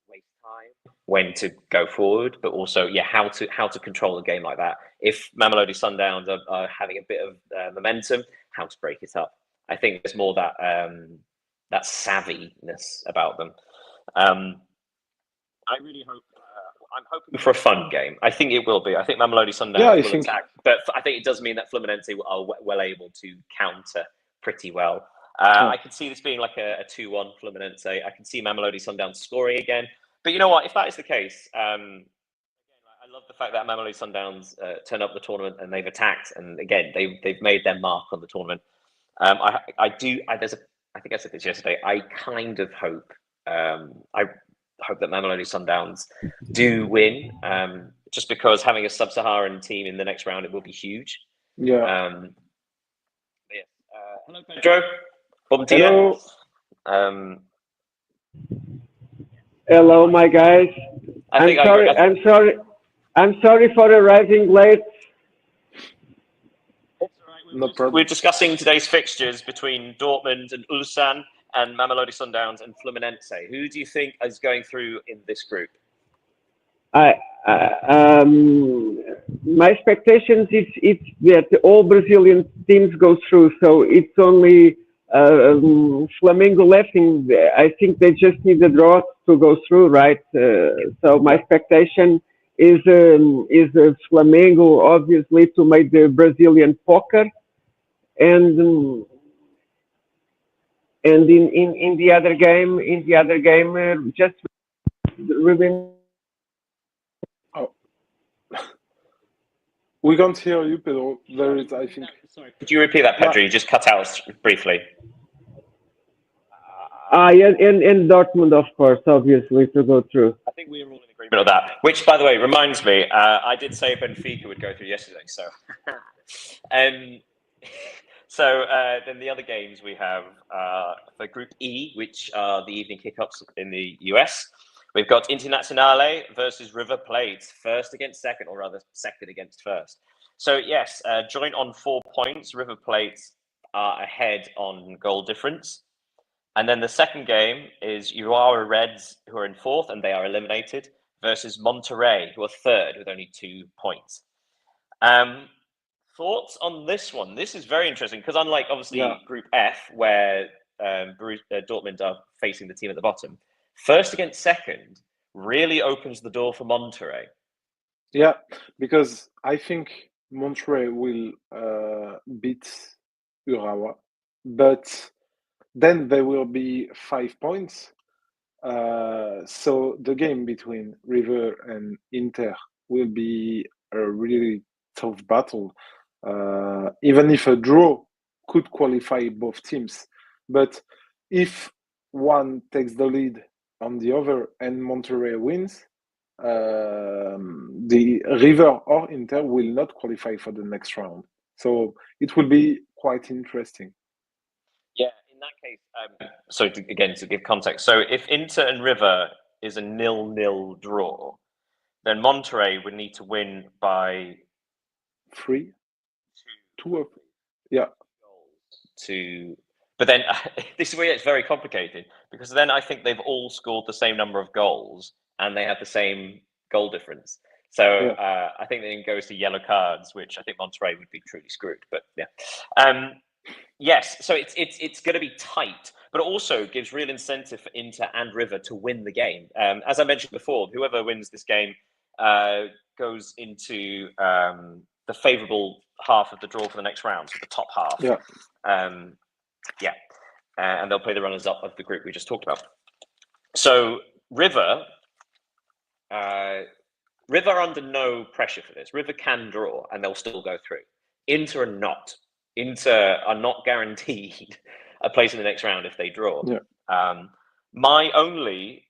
waste time, when to go forward, but also how to control a game like that. If Mamelodi Sundowns are having a bit of momentum, how to break it up. I think there's more that that savviness about them. I really hope. I'm hoping for a fun game. I think it will be. I think Mamelodi Sundowns will attack, but I think it does mean that Fluminense are well able to counter pretty well. I could see this being like a 2-1 Fluminense. I can see Mamelodi Sundowns scoring again. But you know what? If that is the case, again, I love the fact that Mamelodi Sundowns turn up the tournament and they've attacked, and again they've made their mark on the tournament. I think I said this yesterday. I kind of hope. I hope that Mamelodi Sundowns do win, just because having a sub-Saharan team in the next round, it will be huge. Yeah. Hello, Pedro. Bom dia. Hello, my guys. I'm sorry for arriving late. No problem. We're discussing today's fixtures between Dortmund and Ulsan and Mamelodi Sundowns and Fluminense. Who do you think is going through in this group? My expectations is that all Brazilian teams go through, so it's only Flamengo left. I think they just need a draw to go through, right? So my expectation is Flamengo, obviously, to make the Brazilian poker, and in the other game, just revenge. We can't hear you, Pedro. There is, I think. Sorry, could you repeat that, Pedro? You just cut out briefly. Yeah, and Dortmund, of course, obviously, to go through. I think we are all in agreement on that. Which, by the way, reminds me, I did say Benfica would go through yesterday. So, then the other games we have for Group E, which are the evening kickoffs in the US. We've got Internazionale versus River Plate, first against second, or rather second against first. So yes, joint on 4 points. River Plate are ahead on goal difference. And then the second game is Urawa Reds, who are in fourth, and they are eliminated, versus Monterrey, who are third with only 2 points. Thoughts on this one? This is very interesting because unlike obviously Group F, where Dortmund are facing the team at the bottom, first against second really opens the door for Monterrey. Yeah, because I think Monterrey will beat Urawa, but then there will be 5 points. So the game between River and Inter will be a really tough battle. Even if a draw could qualify both teams, but if one takes the lead on the other and Monterrey wins, the River or Inter will not qualify for the next round. So it will be quite interesting. Yeah, in that case, so again, to give context, so if Inter and River is a 0-0 draw, then Monterrey would need to win by 3, 2, yeah. But then this is where it's very complicated because then I think they've all scored the same number of goals and they have the same goal difference. So I think then it goes to yellow cards, which I think Monterrey would be truly screwed. But yeah, yes. So it's going to be tight, but it also gives real incentive for Inter and River to win the game. As I mentioned before, whoever wins this game goes into the favourable half of the draw for the next round, so the top half. Yeah. And they'll play the runners-up of the group we just talked about. So River are under no pressure for this. River can draw and they'll still go through. Inter are not. Inter are not guaranteed a place in the next round if they draw. Yeah. My only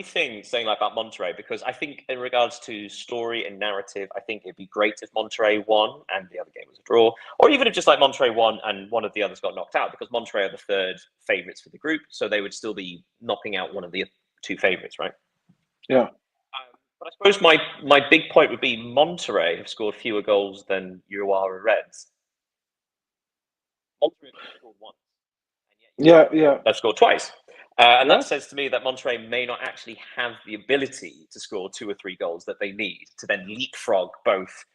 thing saying like about Monterrey, because I think in regards to story and narrative, I think it'd be great if Monterrey won and the other game was a draw, or even if just like Monterrey won and one of the others got knocked out, because Monterrey are the third favourites for the group, so they would still be knocking out one of the two favourites, right? Yeah. But I suppose my big point would be Monterrey have scored fewer goals than Urawa Reds. Monterrey have scored once. And yet they've scored twice. And that says to me that Monterrey may not actually have the ability to score 2 or 3 goals that they need to then leapfrog both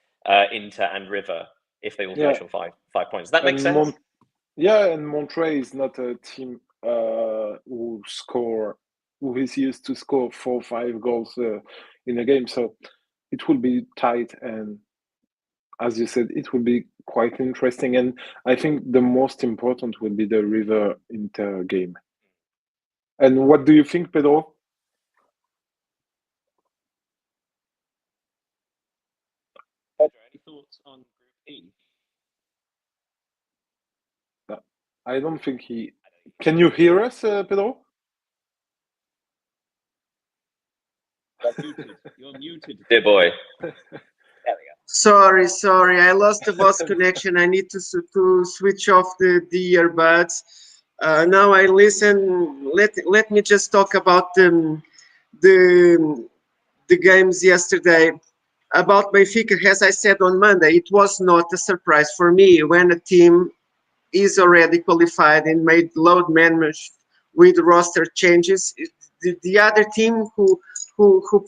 Inter and River if they all finish on 5 points. Does that make sense? And Monterrey is not a team who is used to score 4 or 5 goals in a game. So it will be tight, and as you said, it will be quite interesting. And I think the most important will be the River Inter game. And what do you think, Pedro? Pedro, any thoughts on Group E? I don't think he... Can you hear us, Pedro? You're muted, dear boy. There we go. Sorry, I lost the voice connection. I need to switch off the earbuds. Now I listen. Let me just talk about the games yesterday. About Benfica, as I said on Monday, it was not a surprise for me when a team is already qualified and made load management with roster changes. The other team who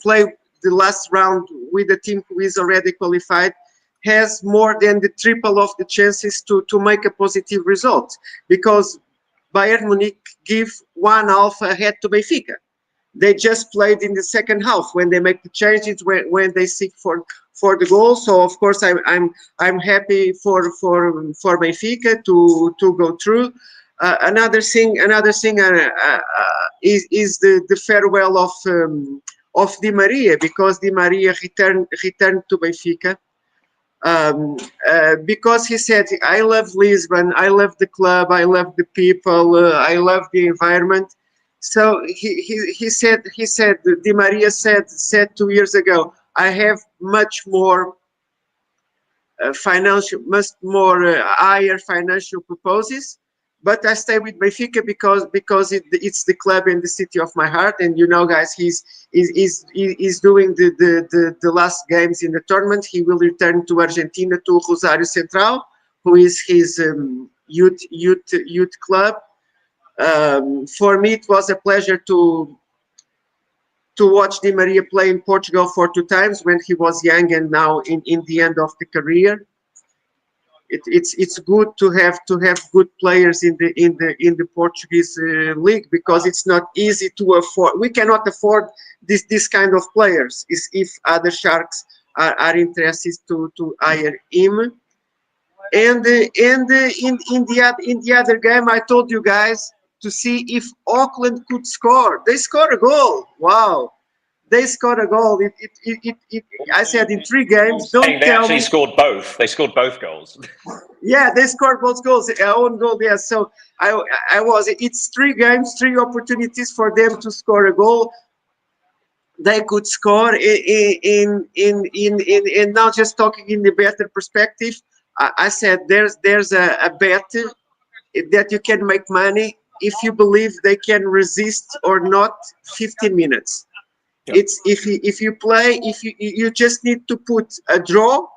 play the last round with a team who is already qualified has more than the triple of the chances to make a positive result, because Bayern Munich give 1 half ahead to Benfica. They just played in the second half when they make the changes, when they seek for the goal. So of course I'm happy for Benfica to go through. Another thing is the farewell of Di Maria, because Di Maria returned to Benfica. Because he said, I love Lisbon, I love the club, I love the people, I love the environment. So he said Di Maria said 2 years ago, I have much more higher financial proposals, but I stay with Benfica because it's the club and the city of my heart. And you know, guys, he's doing the last games in the tournament. He will return to Argentina, to Rosario Central, who is his youth club. For me, it was a pleasure to watch Di Maria play in Portugal for 2 times, when he was young and now in the end of the career. It's good to have good players in the Portuguese league, because it's not easy to afford. We cannot afford this kind of players if other sharks are interested to hire him. And in the other game, I told you guys to see if Auckland could score. They scored a goal. Wow. They scored a goal. I said in 3 games. Don't they tell actually me. scored both. They scored both goals. Yeah, they scored both goals. Own goal. Yeah. So it's 3 games, 3 opportunities for them to score a goal. They could score in now, just talking in the better perspective. I said there's a bet that you can make money if you believe they can resist or not 15 minutes. Yep. It's if you play, if you just need to put a draw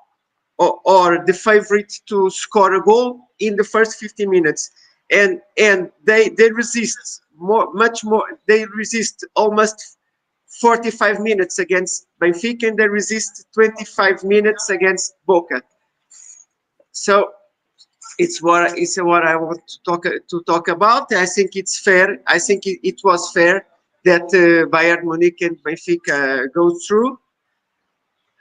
or the favorite to score a goal in the first 15 minutes, and they resist much more. They resist almost 45 minutes against Benfica, and they resist 25 minutes against Boca. So it's what I want to talk about. I think it's fair. I think it was fair that Bayern Munich and Benfica go through.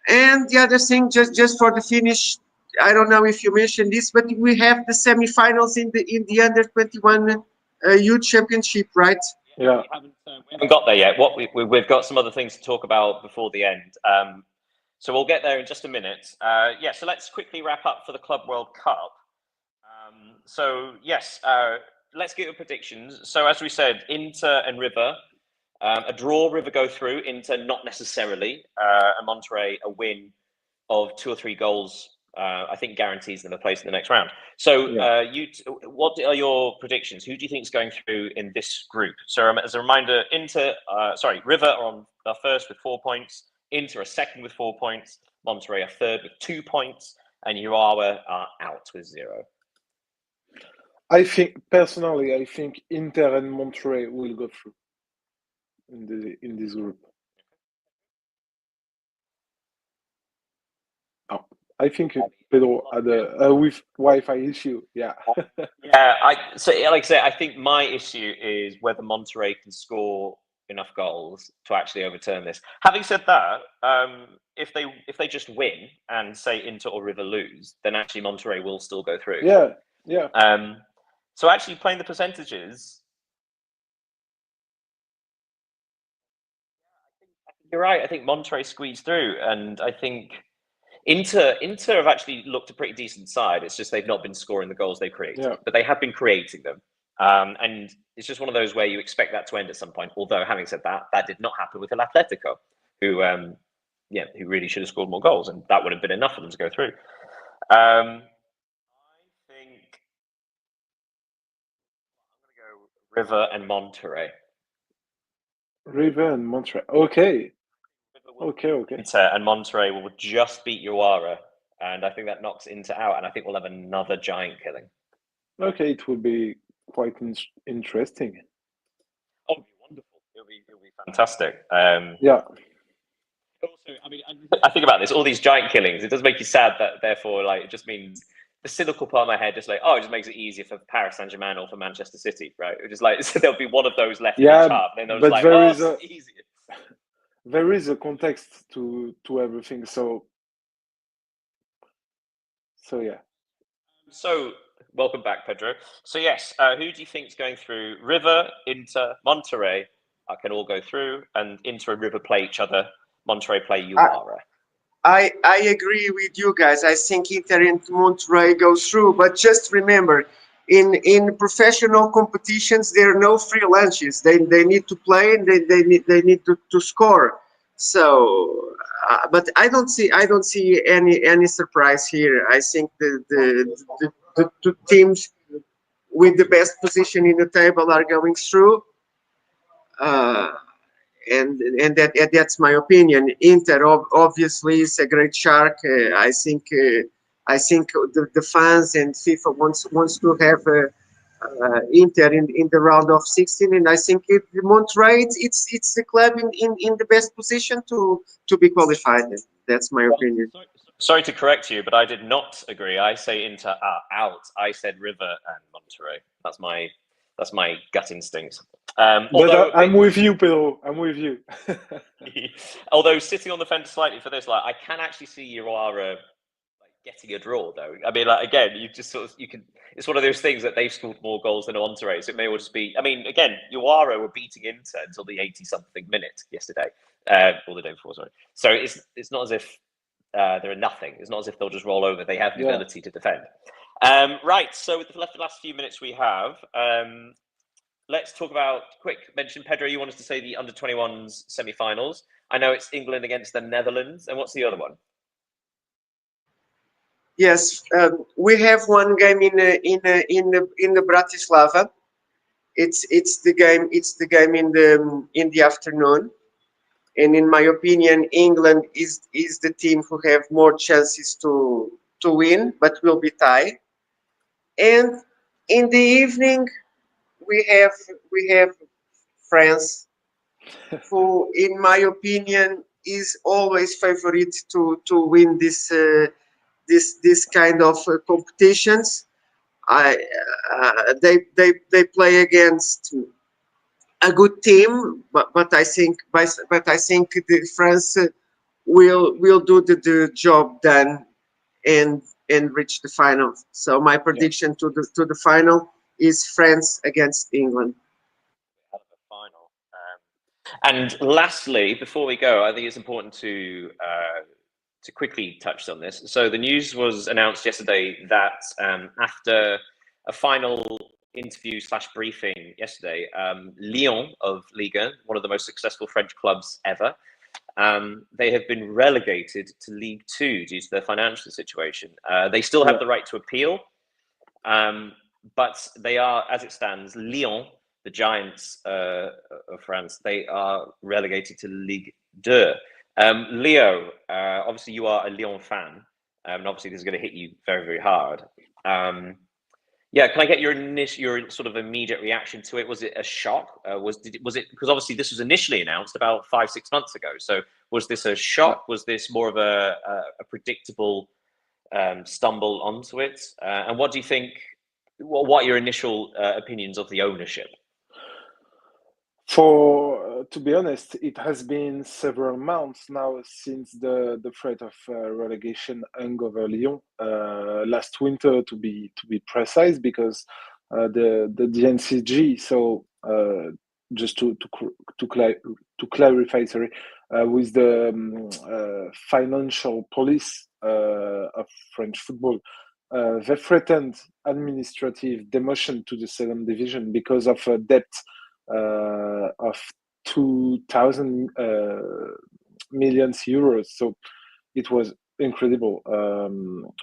And the other thing, just for the finish, I don't know if you mentioned this, but we have the semi-finals in the under 21 youth championship, right? Yeah. We haven't got there yet. We've got some other things to talk about before the end. So we'll get there in just a minute. So let's quickly wrap up for the Club World Cup. Let's get your predictions. So as we said, Inter and River, a draw, River go through. Inter not necessarily. And Monterrey a win of 2 or 3 goals. I think guarantees them a place in the next round. So what are your predictions? Who do you think is going through in this group? So as a reminder, River are first with 4 points. Inter are second with 4 points. Monterrey are third with 2 points. And Urawa are out with 0. I think Inter and Monterrey will go through in this group. Oh, I think Pedro had a with Wi-Fi issue. Yeah. Like I say, I think my issue is whether Monterrey can score enough goals to actually overturn this. Having said that, if they just win and say Inter or River lose, then actually Monterrey will still go through. Yeah. So actually playing the percentages, you're right. I think Monterrey squeezed through, and I think Inter have actually looked a pretty decent side. It's just they've not been scoring the goals they created, but they have been creating them. And it's just one of those where you expect that to end at some point. Although, having said that, that did not happen with El Atletico, who really should have scored more goals, and that would have been enough for them to go through. I think I'm going to go River and Monterrey. River and Monterrey. Okay. And Monterrey will just beat Urawa, and I think that knocks Inter out, and I think we'll have another giant killing. Okay, it will be quite interesting. Oh, it'll be wonderful! It'll be fantastic. Also, I mean, I think about this. All these giant killings. It does make you sad that, therefore, like, it just means the cynical part of my head, just like, it just makes it easier for Paris Saint-Germain or for Manchester City, right? It just like so there'll be one of those left in each half, and then but it's easier. There is a context to everything, so yeah. So welcome back, Pedro. So yes, who do you think is going through? River, Inter, Monterrey can all go through, and Inter and River play each other. Monterrey play Urawa. I agree with you guys. I think Inter and Monterrey goes through, but just remember, in professional competitions, there are no free lunches. They need to play, and they need to score. So, but I don't see any surprise here. I think the 2 teams with the best position in the table are going through. And that's my opinion. Inter obviously is a great shark. I think the fans and FIFA wants to have Inter in the round of 16, and I think Monterrey it's the club in the best position to be qualified. That's my opinion. Sorry to correct you, but I did not agree. I say Inter are out. I said River and Monterrey. That's my gut instinct. But I'm with you, Pedro. I'm with you. Although sitting on the fence slightly for this, I can actually see Urawa getting a draw, though. I mean, again, you just you can. It's one of those things that they've scored more goals than Monterrey, so it may well just be. I mean, again, Urawa were beating Inter until the 80-something minute yesterday, or the day before. Sorry. So it's not as if they're nothing. It's not as if they'll just roll over. They have the ability to defend. Right. So with the last few minutes we have. Let's talk about mention Pedro. You wanted to say the under-21s semi-finals. I know it's England against the Netherlands, and what's the other one? Yes, we have one game in the Bratislava. It's the game in the afternoon, and in my opinion, England is the team who have more chances to win, but will be tied. And in the evening, we have France who, in my opinion, is always favorite to win this kind of competitions. They play against a good team, but I think the France will do the job then and reach the final. So my prediction to the final is France against England. Final. And lastly, before we go, I think it's important to quickly touch on this. So the news was announced yesterday that after a final interview / briefing yesterday, Lyon of Ligue 1, one of the most successful French clubs ever, they have been relegated to League 2 due to their financial situation. They still have the right to appeal, but they are, as it stands, Lyon, the giants of France, they are relegated to Ligue 2. Leo, obviously you are a Lyon fan, and obviously this is going to hit you very, very hard. Yeah, can I get your sort of immediate reaction to it? Was it a shock? Was it because obviously this was initially announced about 5-6 months ago? So was this a shock? Was this more of a predictable stumble onto it? And what do you think? What are your initial opinions of the ownership? To be honest, it has been several months now since the threat of relegation hung over Lyon last winter, to be precise, because the DNCG. So just to clarify, sorry, with the financial police of French football. They threatened administrative demotion to the second division because of a debt of 2,000 million euros. So it was incredible.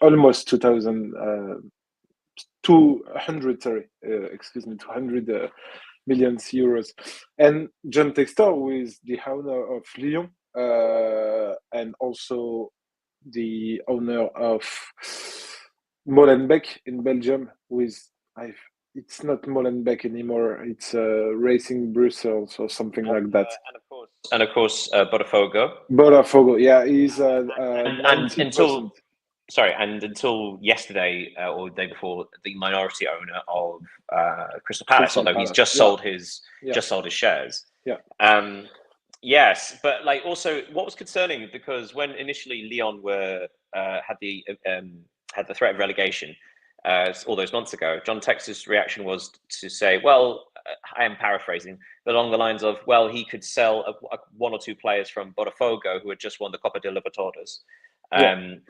Almost 200, sorry, 200 million euros. And John Textor, who is the owner of Lyon and also the owner of Molenbeek in Belgium, it's not Molenbeek anymore. It's Racing Brussels or something like that. And of course, Botafogo. Botafogo, yeah, he's 90%. And until yesterday or the day before, the minority owner of Crystal Palace, although he's just sold his shares. Yeah. Yes, but like also, what was concerning, because when initially Lyon had the threat of relegation all those months ago, John Textor's reaction was to say, well, I am paraphrasing, but along the lines of, well, he could sell one or two players from Botafogo who had just won the Copa de Libertadores, and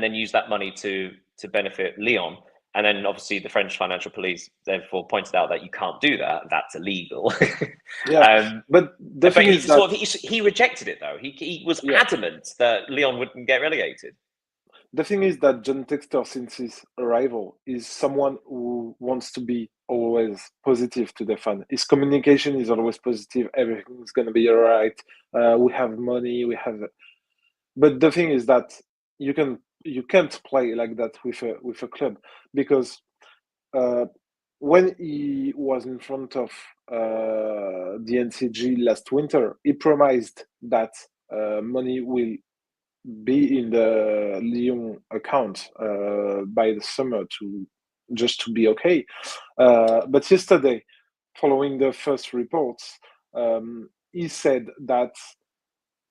then use that money to benefit Lyon. And then obviously the French financial police therefore pointed out that you can't do that. That's illegal. But the thing is that he rejected it, though. He was adamant that Lyon wouldn't get relegated. The thing is that John Textor, since his arrival, is someone who wants to be always positive to the fan. His communication is always positive. Everything's going to be all right. We have money. But the thing is that you can't play like that with a club, because when he was in front of the NCG last winter, he promised that money will be in the Lyon account by the summer to be okay. But yesterday, following the first reports, he said that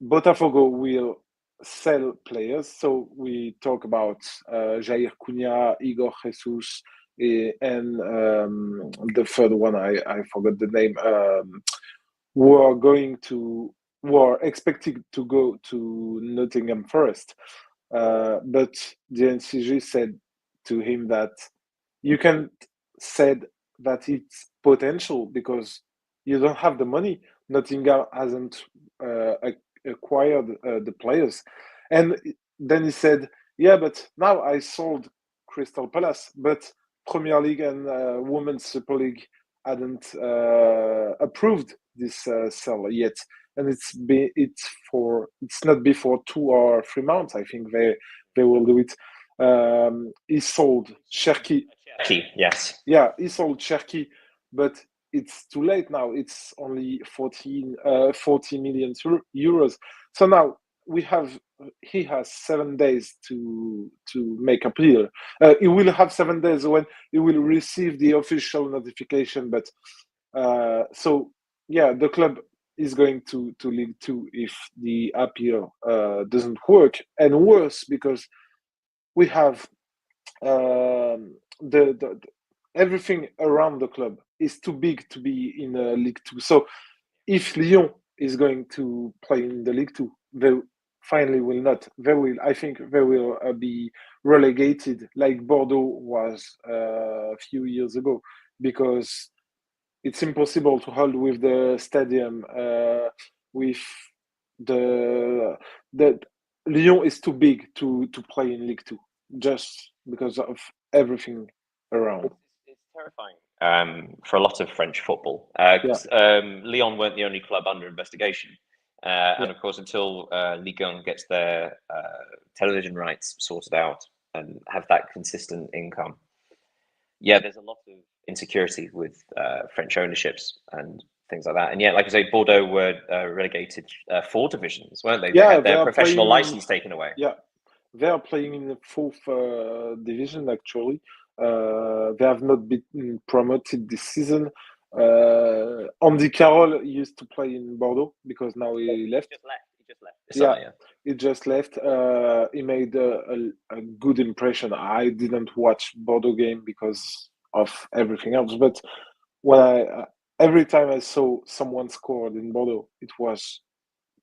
Botafogo will sell players. So we talk about Jair Cunha, Igor Jesus, and the third one, I forgot the name, who are expected to go to Nottingham Forest. But the NCG said to him that you can't say that it's potential because you don't have the money. Nottingham hasn't acquired the players. And then he said, yeah, but now I sold Crystal Palace, but Premier League and Women's Super League hadn't approved this sell yet. And it's not before 2 or 3 months. I think they will do it. He sold Cherki. Yes. Yeah, he sold Cherki, but it's too late now. It's only 40 million euros. So now he has 7 days to make appeal. He will have 7 days when he will receive the official notification. But so yeah, the club is going to League Two if the appeal doesn't work, and worse because we have the everything around the club is too big to be in League Two. So if Lyon is going to play in the League Two, they finally will not. They will. I think they will be relegated like Bordeaux was a few years ago, because it's impossible to hold with the stadium. With the Lyon is too big to play in League Two, just because of everything around. It's terrifying for a lot of French football. Lyon weren't the only club under investigation. And of course, until Ligue 1 gets their television rights sorted out and have that consistent income, there's a lot of insecurity with French ownerships and things like that. And like I say, Bordeaux were relegated 4 divisions, weren't they? They had their professional license taken away. Yeah, they are playing in the 4th division, actually. They have not been promoted this season. Andy Carroll used to play in Bordeaux because now he left. He just left. He made a good impression. I didn't watch Bordeaux game because of everything else, but when every time I saw someone scored in Bordeaux, it was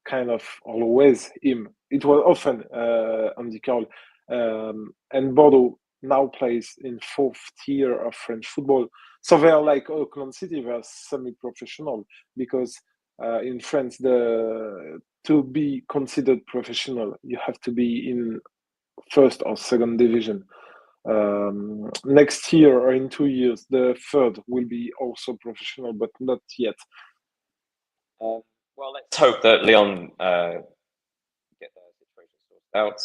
kind of always him. It was often Andy Carroll. And Bordeaux now plays in 4th tier of French football. So they are like Auckland City, they are semi-professional, because in France, to be considered professional, you have to be in 1st or 2nd division. Next year or in 2 years, the 3rd will be also professional, but not yet. Well, let's hope that Lyon get their situation sorted out.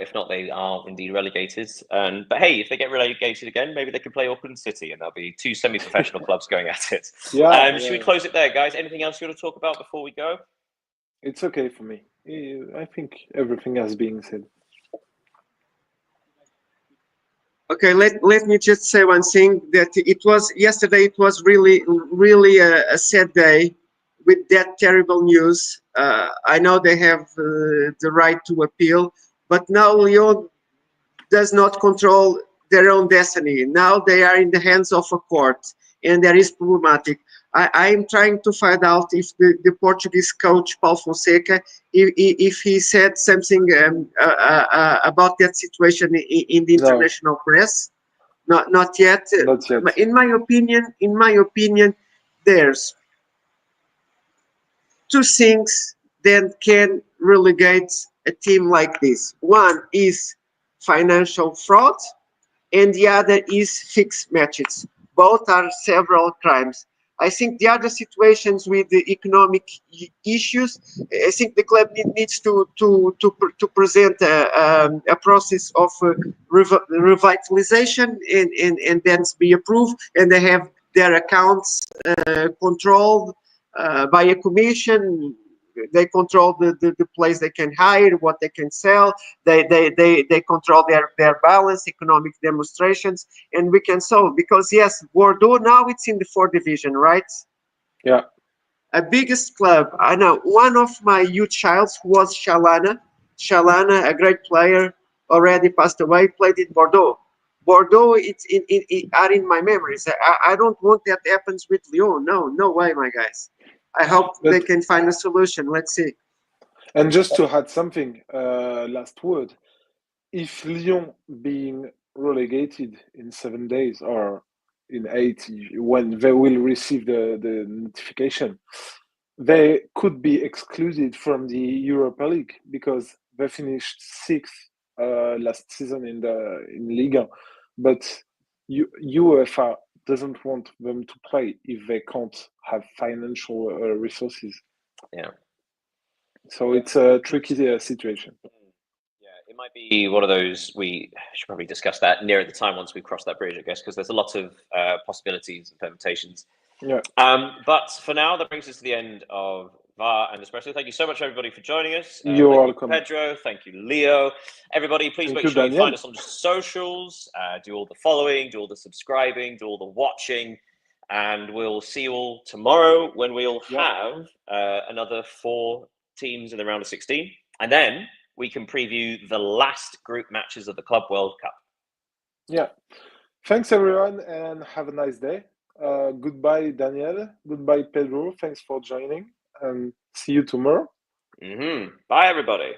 If not, they are indeed relegated. But hey, if they get relegated again, maybe they can play Auckland City, and there'll be 2 semi-professional clubs going at it. Should we close it there, guys? Anything else you want to talk about before we go? It's okay for me. I think everything has been said. Okay, let me just say one thing, that yesterday it was really a sad day with that terrible news. I know they have the right to appeal, but now Lyon does not control their own destiny. Now they are in the hands of a court, and that is problematic. I am trying to find out if the Portuguese coach, Paulo Fonseca, if he said something about that situation in the international press. Not yet. Not yet. In my opinion, there's 2 things that can relegate a team like this. One is financial fraud, and the other is fixed matches. Both are several crimes. I think the other situations with the economic issues, I think the club needs to present a process of revitalization and then be approved, and they have their accounts controlled by a commission. They control the place they can hire, what they can sell. They control their balance, economic demonstrations, and we can solve. Because yes, Bordeaux now it's in the 4th division, right? Yeah. A biggest club. I know one of my youth childs was Shalana. Shalana, a great player, already passed away, played in Bordeaux. Bordeaux, are in my memories. I don't want that happens with Lyon. No way, my guys. I hope they can find a solution. Let's see. And just to add something, last word, if Lyon being relegated in 7 days or in 8, when they will receive the notification, they could be excluded from the Europa League because they finished 6th last season in Liga, but UEFA doesn't want them to play if they can't have financial resources. Yeah. So it's a tricky situation. Yeah, it might be one of those. We should probably discuss that nearer the time once we cross that bridge, I guess, because there's a lot of possibilities and permutations. Yeah. But for now, that brings us to the end of VAR and Espresso. Thank you so much, everybody, for joining us. You're thank welcome. you, Pedro. Thank you, Leo. Everybody, please Thank make you, sure you Daniel. find us on the socials. Do all the following, do all the subscribing, do all the watching. And we'll see you all tomorrow when we'll have another 4 teams in the round of 16. And then we can preview the last group matches of the Club World Cup. Yeah. Thanks, everyone, and have a nice day. Goodbye, Daniel. Goodbye, Pedro. Thanks for joining, and see you tomorrow. Bye, everybody.